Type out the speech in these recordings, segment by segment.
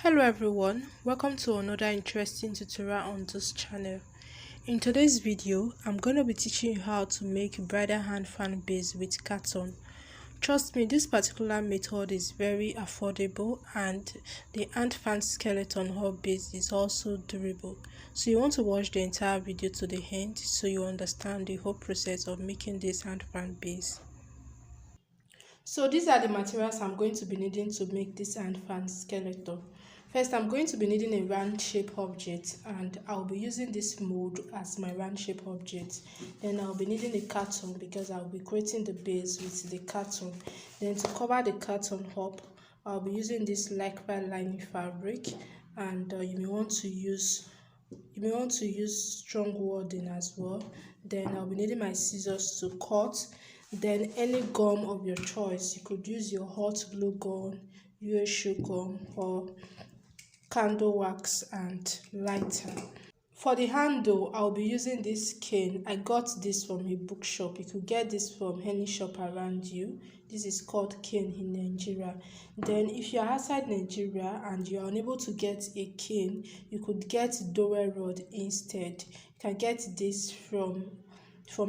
Hello everyone, welcome to another interesting tutorial on this channel. In today's video, I'm going to be teaching you how to make bridal hand fan base with carton. Trust me, this particular method is very affordable and the hand fan skeleton or base is also durable. So you want to watch the entire video to the end so you understand the whole process of making this hand fan base. So these are the materials I'm going to be needing to make this hand fan skeleton. First, I'm going to be needing a round shape object and I'll be using this mold as my round shape object. Then I'll be needing a carton because I'll be creating the base with the carton. Then to cover the carton up, I'll be using this lycra lining fabric, and you may want to use strong wadding as well. Then I'll be needing my scissors to cut. Then any gum of your choice, you could use your hot glue gun, US shoe gum, or candle wax and lighter. For the handle, I'll be using this cane. I got this from a bookshop. You could get this from any shop around you. This is called cane in Nigeria. Then if you're outside Nigeria and you're unable to get a cane, you could get dowel rod instead. You can get this from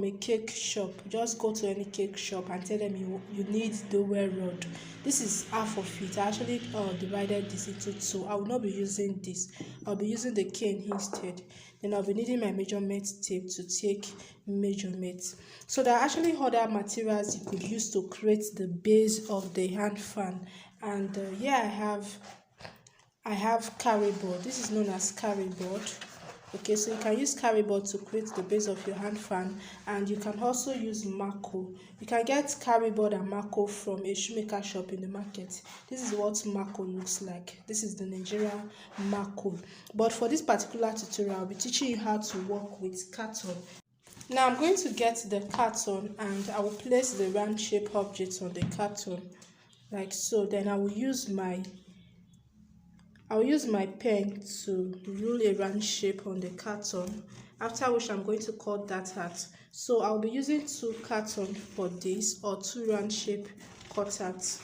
a cake shop. Just go to any cake shop and tell them you need dowel rod. This is half of it. I actually divided this into two. I will not be using this. I'll be using the cane instead. Then I'll be needing my measurement tape to take measurements. So there are actually other materials you could use to create the base of the hand fan. And yeah, I have carry board. This is known as carry board. Okay, so you can use carry board to create the base of your hand fan, and you can also use marco. You can get carry board and marco from a shoemaker shop in the market. This is what marco looks like. This is the Nigeria marco. But for this particular tutorial, I'll be teaching you how to work with carton. Now I'm going to get the carton and I will place the round shape object on the carton like so. Then I will use my pen to rule a round shape on the carton, after which I'm going to cut that out. So I'll be using two carton for this, or two round shape cutouts.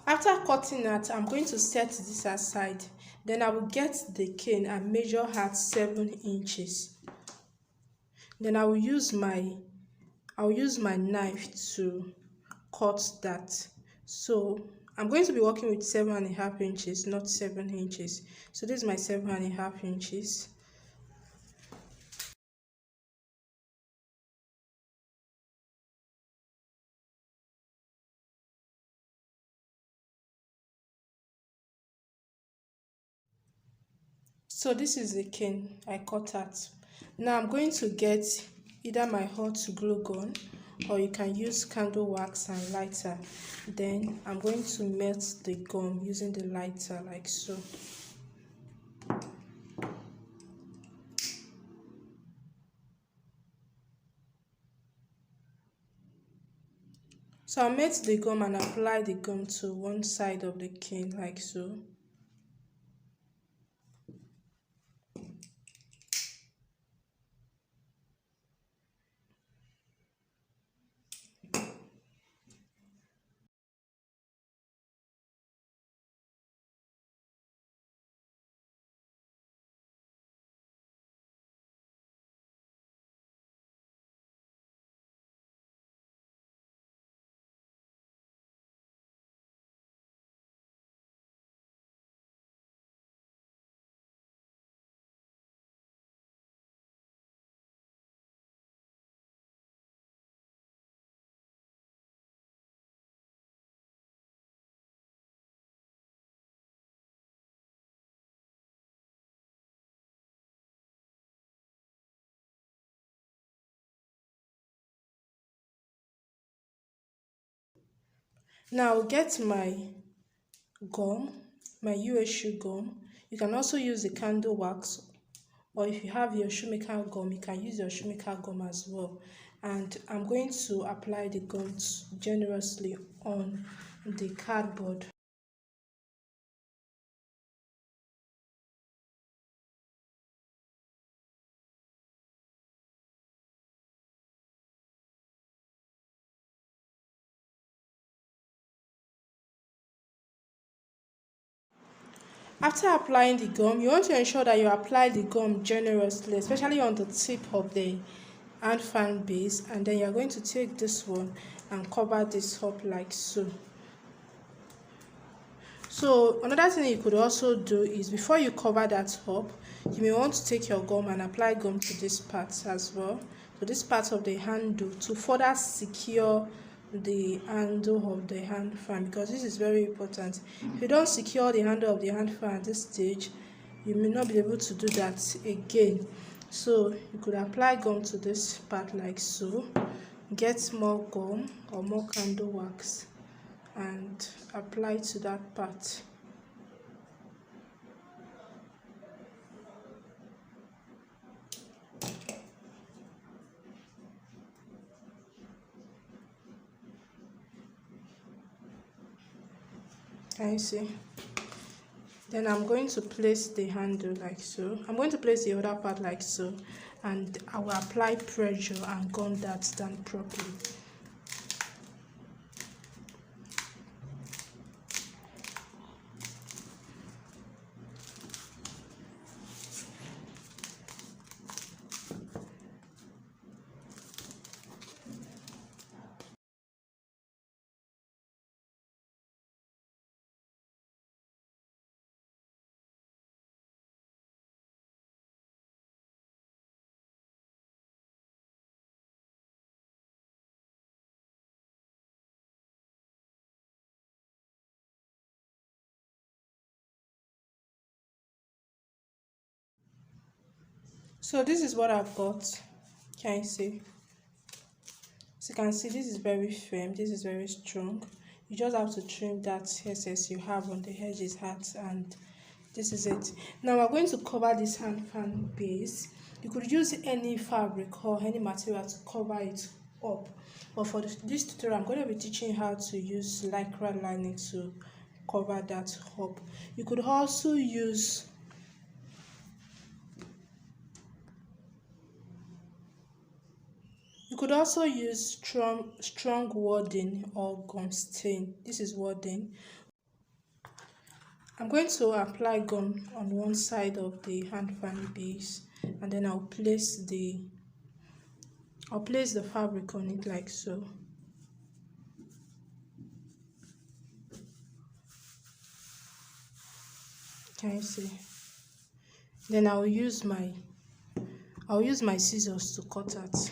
After cutting out, I'm going to set this aside. Then I will get the cane and measure out 7 inches. Then I will use my knife to cut that. So I'm going to be working with 7.5 inches, not 7 inches. So this is my 7.5 inches. So this is the cane I cut out. Now I'm going to get either my hot glue gun, or you can use candle wax and lighter. Then I'm going to melt the gum using the lighter like so. So I'll melt the gum and apply the gum to one side of the cane like so. Now get my gum, my US shoe gum. You can also use the candle wax, or if you have your shoemaker gum, you can use your shoemaker gum as well. And I'm going to apply the gum generously on the cardboard. After applying the gum, you want to ensure that you apply the gum generously, especially on the tip of the hand fan base, and then you're going to take this one and cover this up like so. So another thing you could also do is, before you cover that up, you may want to take your gum and apply gum to this part as well, to this part of the handle, to further secure the handle of the hand fan, because this is very important. If you don't secure the handle of the hand fan at this stage, you may not be able to do that again. So you could apply gum to this part like so, get more gum or more candle wax and apply to that part. Can you see? Then I'm going to place the handle like so. I'm going to place the other part like so, and I will apply pressure and gun that down properly. So this is what I've got. Can you see? As you can see, this is very firm, this is very strong. You just have to trim that excess you have on the edges hat, and this is it. Now we're going to cover this hand fan base. You could use any fabric or any material to cover it up, but for this tutorial I'm going to be teaching you how to use lycra lining to cover that up. You could also use strong wadding or gum stain. This is wadding. I'm going to apply gum on one side of the hand fan base, and then I'll place the fabric on it like so. Can you see? Then I'll use my scissors to cut that.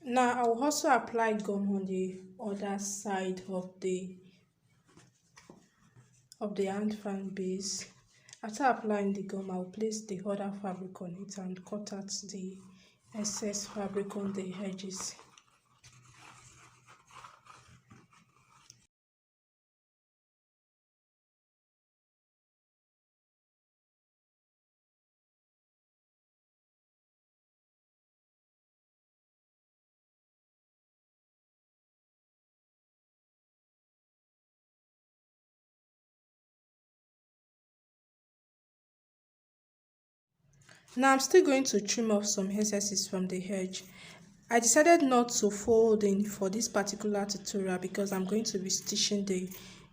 Now I will also apply gum on the other side of the hand fan base. After applying the gum, I will place the other fabric on it and cut out the excess fabric on the edges. Now I'm still going to trim off some excesses from the edge. I decided not to fold in for this particular tutorial because I'm going to be stitching the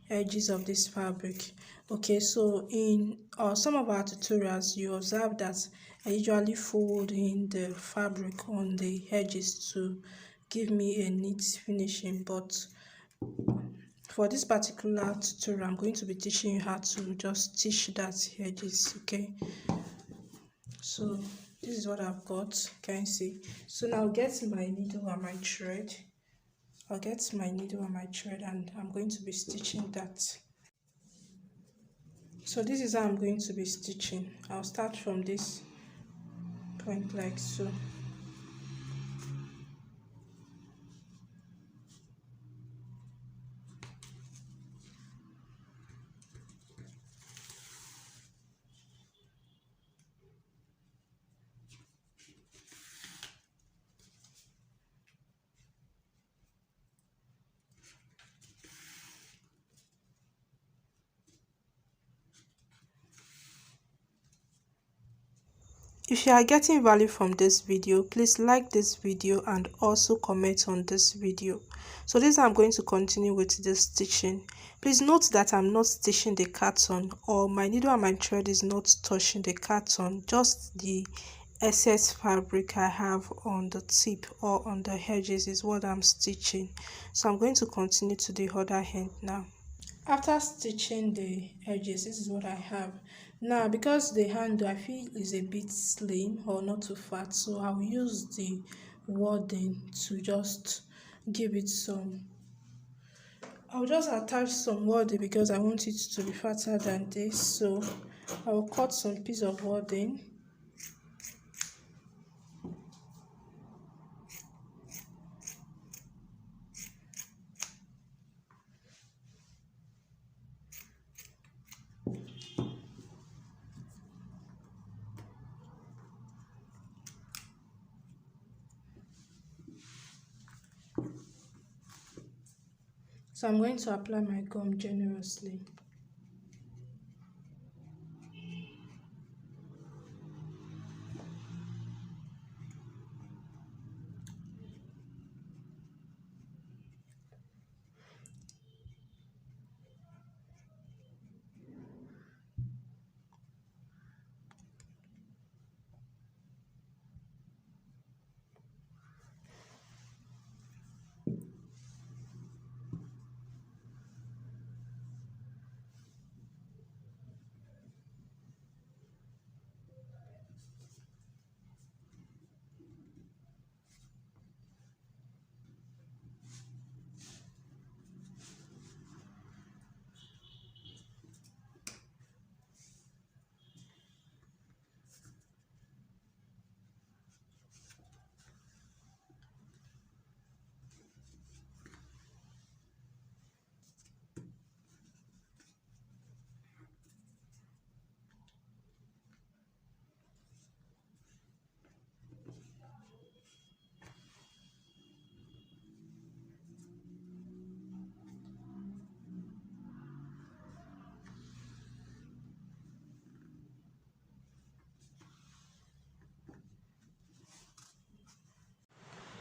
edges of this fabric. Okay, so in some of our tutorials, you observe that I usually fold in the fabric on the edges to give me a neat finishing, but for this particular tutorial, I'm going to be teaching you how to just stitch that edges. Okay, so this is what I've got. Can you see? So now get my needle and my thread. I'll get my needle and my thread, and I'm going to be stitching that. So this is how I'm going to be stitching. I'll start from this point like so. If you are getting value from this video, please like this video and also comment on this video. So this I'm going to continue with this stitching. Please note that I'm not stitching the carton, or my needle and my thread is not touching the carton, just the excess fabric I have on the tip or on the edges is what I'm stitching. So I'm going to continue to the other end now. After stitching the edges, this is what I have. Now, because the handle I feel is a bit slim or not too fat, so I'll use the wadding to just give it some. I'll just attach some wadding because I want it to be fatter than this. So I'll cut some piece of wadding. So I'm going to apply my gum generously.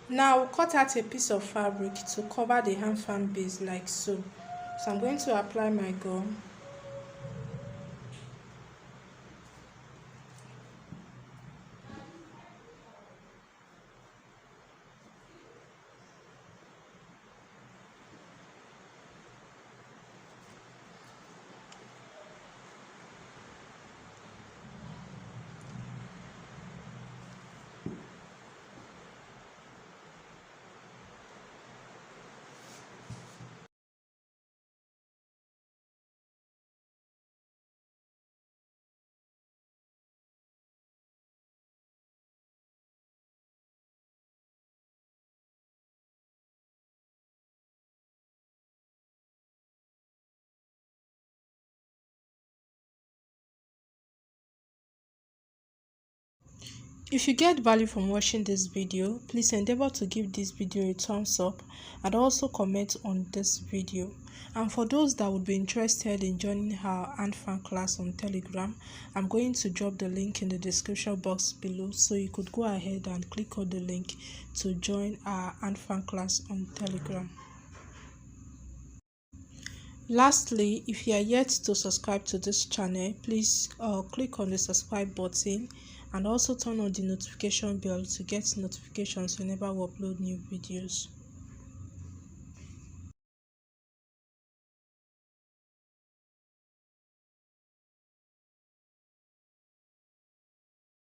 Now I'll cut out a piece of fabric to cover the HANDFAN base like so. So I'm going to apply my gum. If you get value from watching this video, please endeavor to give this video a thumbs up and also comment on this video. And for those that would be interested in joining our HANDFAN class on Telegram, I'm going to drop the link in the description box below, so you could go ahead and click on the link to join our HANDFAN class on Telegram. Lastly, if you are yet to subscribe to this channel, please click on the subscribe button and also turn on the notification bell to get notifications whenever we upload new videos.